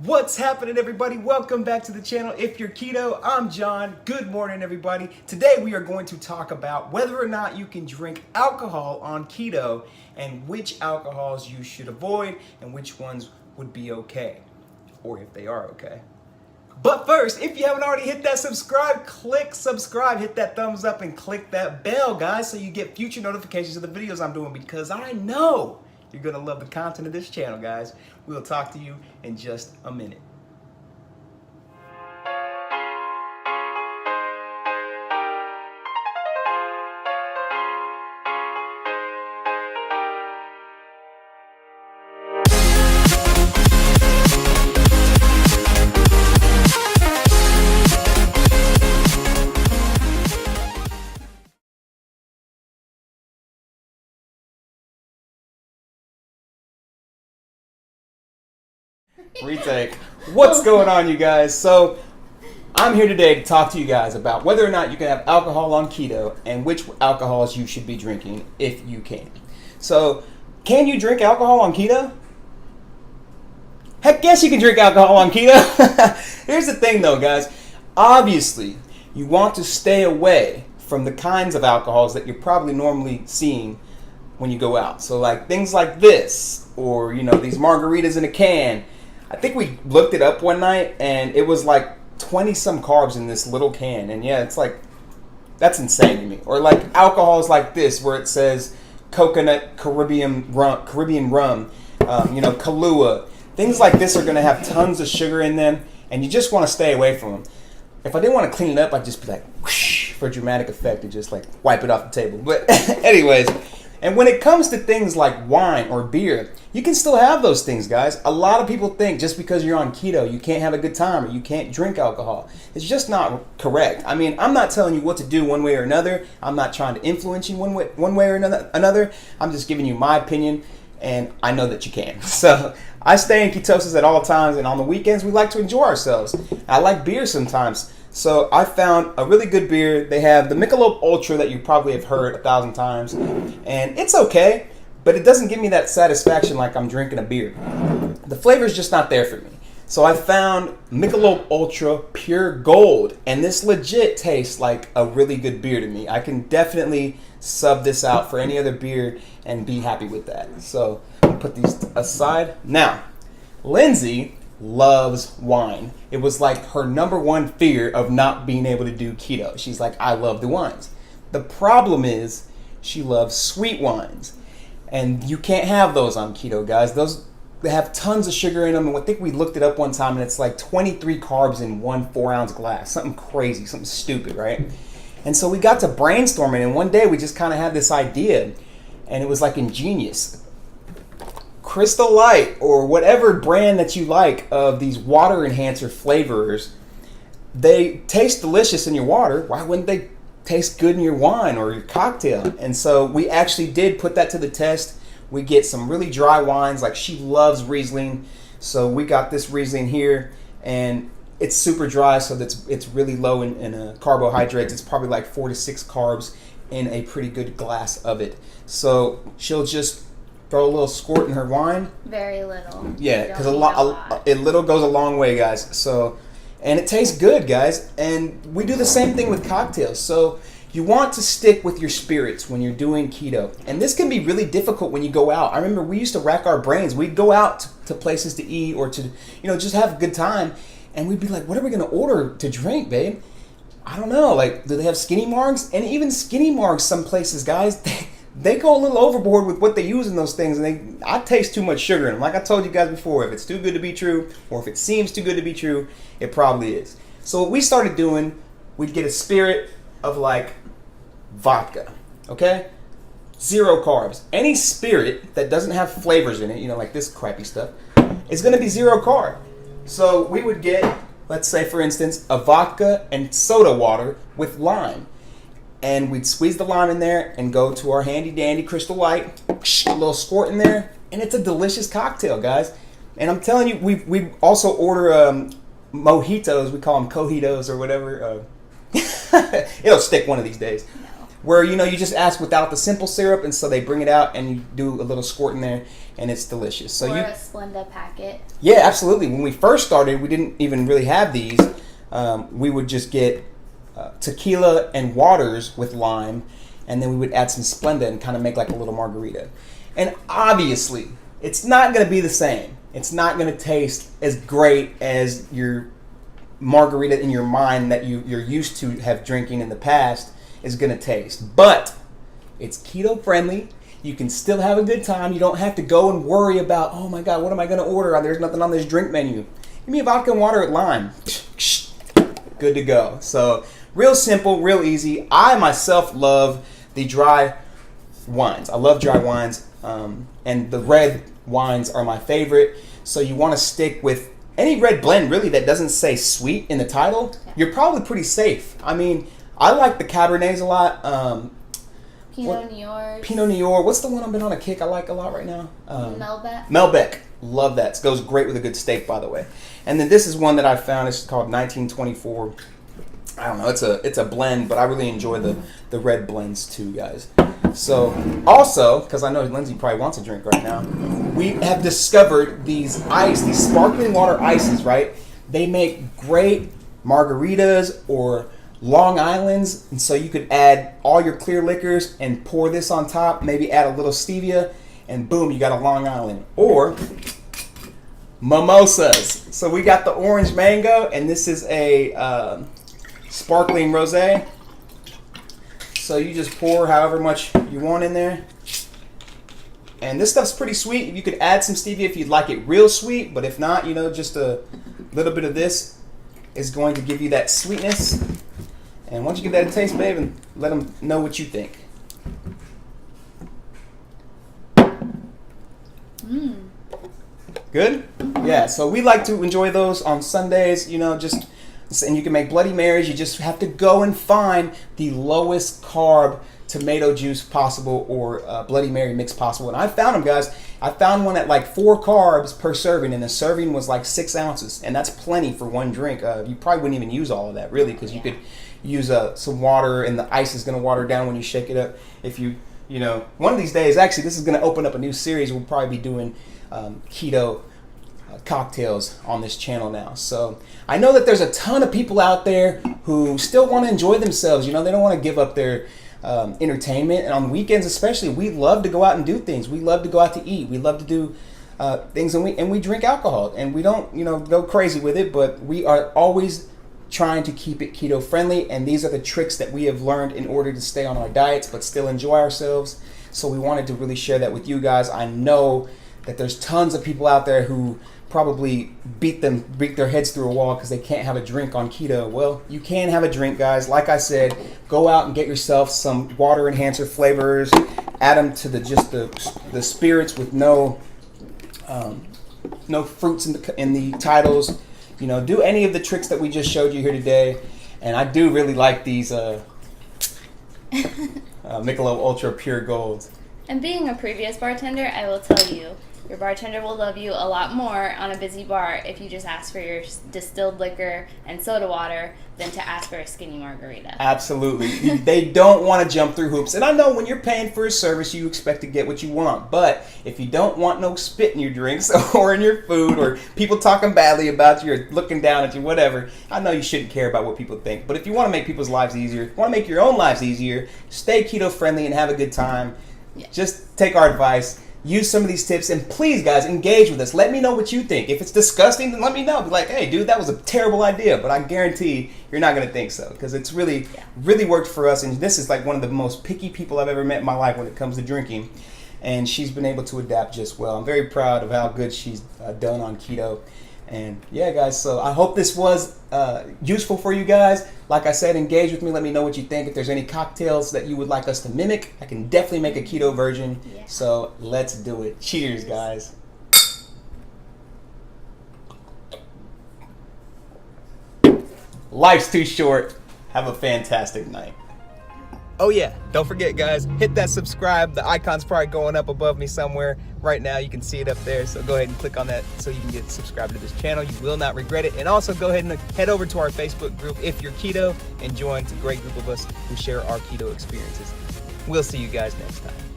What's happening, everybody? Welcome back to the channel. If you're keto, I'm John. Good morning, everybody. Today we are going to talk about whether or not you can drink alcohol on keto and which alcohols you should avoid and which ones would be okay, or if they are okay. But first, if you haven't already hit that subscribe, click subscribe, hit that thumbs up, and click that bell, guys, so you get future notifications of the videos I'm doing, because I know you're going to love the content of this channel, guys. We'll talk to you in just a minute. Retake. What's going on, you guys? So I'm here today to talk to you guys about whether or not you can have alcohol on keto and which alcohols you should be drinking if you can. So, can you drink alcohol on keto? Heck yes, you can drink alcohol on keto. Here's the thing though, guys. Obviously, you want to stay away from the kinds of alcohols that you're probably normally seeing when you go out. So like things like this, or these margaritas in a can. I think we looked it up one night and it was like 20 some carbs in this little can, and yeah, it's like, that's insane to me. Or like alcohols like this where it says coconut Caribbean rum, Kahlua. Things like this are going to have tons of sugar in them, and you just want to stay away from them. If I didn't want to clean it up, I'd just be like whoosh, for dramatic effect, and just like wipe it off the table. But anyways, and when it comes to things like wine or beer, you can still have those things, guys. A lot of people think just because you're on keto, you can't have a good time or you can't drink alcohol. It's just not correct. I mean, I'm not telling you what to do one way or another. I'm not trying to influence you one way or another. I'm just giving you my opinion, and I know that you can. So I stay in ketosis at all times, and on the weekends, we like to enjoy ourselves. I like beer sometimes. So I found a really good beer. They have the Michelob Ultra that you probably have heard 1,000 times, and it's okay, but it doesn't give me that satisfaction like I'm drinking a beer. The flavor is just not there for me. So I found Michelob Ultra Pure Gold, and this legit tastes like a really good beer to me. I can definitely sub this out for any other beer and be happy with that. So I'll put these aside. Now, Lindsey loves wine. It was like her number one fear of not being able to do keto. She's like, I love the wines. The problem is she loves sweet wines, and you can't have those on keto, guys. Those, they have tons of sugar in them, and I think we looked it up one time, and it's like 23 carbs in one 4-ounce glass. Something crazy, something stupid, right? And so we got to brainstorming, and one day we just kind of had this idea, and it was like ingenious. Crystal Light, or whatever brand that you like of these water enhancer flavorers, they taste delicious in your water. Why wouldn't they taste good in your wine or your cocktail? And so we actually did put that to the test. We get some really dry wines, like she loves Riesling. So we got this Riesling here, and it's super dry, so it's really low in carbohydrates. It's probably like 4 to 6 carbs in a pretty good glass of it. So she'll just throw a little squirt in her wine. Very little. Yeah, because a little goes a long way, guys. So, and it tastes good, guys. And we do the same thing with cocktails. So you want to stick with your spirits when you're doing keto. And this can be really difficult when you go out. I remember we used to rack our brains. We'd go out to places to eat or to, just have a good time. And we'd be like, what are we going to order to drink, babe? I don't know. Like, do they have Skinny Margs? And even Skinny Margs, some places, guys, they go a little overboard with what they use in those things, and I taste too much sugar in them. Like I told you guys before, if it's too good to be true, or if it seems too good to be true, it probably is. So what we started doing, we'd get a spirit of like vodka, okay? 0 carbs. Any spirit that doesn't have flavors in it, like this crappy stuff, is going to be 0 carb. So we would get, let's say for instance, a vodka and soda water with lime. And we'd squeeze the lime in there and go to our handy dandy Crystal Light, a little squirt in there, and it's a delicious cocktail, guys. And I'm telling you, we also order mojitos. We call them cojitos or whatever. It'll stick one of these days. where you just ask without the simple syrup, and so they bring it out and you do a little squirt in there, and it's delicious. So or a Splenda packet. Yeah, absolutely. When we first started, we didn't even really have these. We would just get tequila and waters with lime, and then we would add some Splenda and kind of make like a little margarita. And obviously, it's not going to be the same. It's not going to taste as great as your margarita in your mind that you're used to have drinking in the past is going to taste. But it's keto friendly. You can still have a good time. You don't have to go and worry about, oh my God, what am I going to order? There's nothing on this drink menu. Give me a vodka and water with lime. Good to go. So real simple, real easy. I myself love the dry wines. I love dry wines. And the red wines are my favorite. So you want to stick with any red blend really that doesn't say sweet in the title. You're probably pretty safe. I mean, I like the Cabernets a lot. Pinot Noir. Pinot Noir. What's the one I've been on a kick I like a lot right now? Malbec. Malbec. Love that. It goes great with a good steak, by the way. And then this is one that I found. It's called 1924. I don't know. It's a blend, but I really enjoy the red blends too, guys. So also, because I know Lindsey probably wants a drink right now, we have discovered these sparkling water ices, right? They make great margaritas or Long Islands, and so you could add all your clear liquors and pour this on top, maybe add a little stevia, and boom, you got a Long Island. Or mimosas. So we got the orange mango, and this is a sparkling rosé. So you just pour however much you want in there. And this stuff's pretty sweet. You could add some stevia if you'd like it real sweet, but if not, just a little bit of this is going to give you that sweetness. And once you give that a taste, babe, and let them know what you think. Good? Yeah, so we like to enjoy those on Sundays, and you can make Bloody Marys. You just have to go and find the lowest carb tomato juice possible or Bloody Mary mix possible. And I found them, guys. I found one at like 4 carbs per serving, and the serving was like 6 ounces. And that's plenty for one drink. You probably wouldn't even use all of that, really, because you could use some water, and the ice is going to water down when you shake it up. If one of these days, actually, this is going to open up a new series. We'll probably be doing keto cocktails on this channel now. So I know that there's a ton of people out there who still want to enjoy themselves. They don't want to give up their entertainment, and on weekends especially, we love to go out and do things. We love to go out to eat. We love to do things, and we drink alcohol, and we don't go crazy with it, but we are always trying to keep it keto friendly, and these are the tricks that we have learned in order to stay on our diets but still enjoy ourselves. So we wanted to really share that with you guys. I know that there's tons of people out there who probably beat their heads through a wall because they can't have a drink on keto. Well, you can have a drink, guys. Like I said, go out and get yourself some water enhancer flavors. Add them to the spirits with no fruits in the titles. Do any of the tricks that we just showed you here today. And I do really like these Michelob Ultra Pure Golds. And being a previous bartender, I will tell you, your bartender will love you a lot more on a busy bar if you just ask for your distilled liquor and soda water than to ask for a skinny margarita. Absolutely. They don't want to jump through hoops. And I know when you're paying for a service, you expect to get what you want. But if you don't want no spit in your drinks or in your food, or people talking badly about you or looking down at you, whatever, I know you shouldn't care about what people think. But if you want to make people's lives easier, want to make your own lives easier, stay keto friendly and have a good time, just take our advice. Use some of these tips, and please, guys, engage with us. Let me know what you think. If it's disgusting, then let me know. Be like, hey, dude, that was a terrible idea, but I guarantee you're not going to think so, because it's really worked for us, and this is like one of the most picky people I've ever met in my life when it comes to drinking, and she's been able to adapt just well. I'm very proud of how good she's done on keto. And yeah, guys, so I hope this was useful for you guys. Like I said, engage with me. Let me know what you think. If there's any cocktails that you would like us to mimic, I can definitely make a keto version. Yeah. So let's do it. Cheers, guys. Life's too short. Have a fantastic night. Oh yeah, don't forget guys, hit that subscribe. The icon's probably going up above me somewhere right now. You can see it up there. So go ahead and click on that so you can get subscribed to this channel. You will not regret it. And also go ahead and head over to our Facebook group if you're keto and join. It's a great group of us who share our keto experiences. We'll see you guys next time.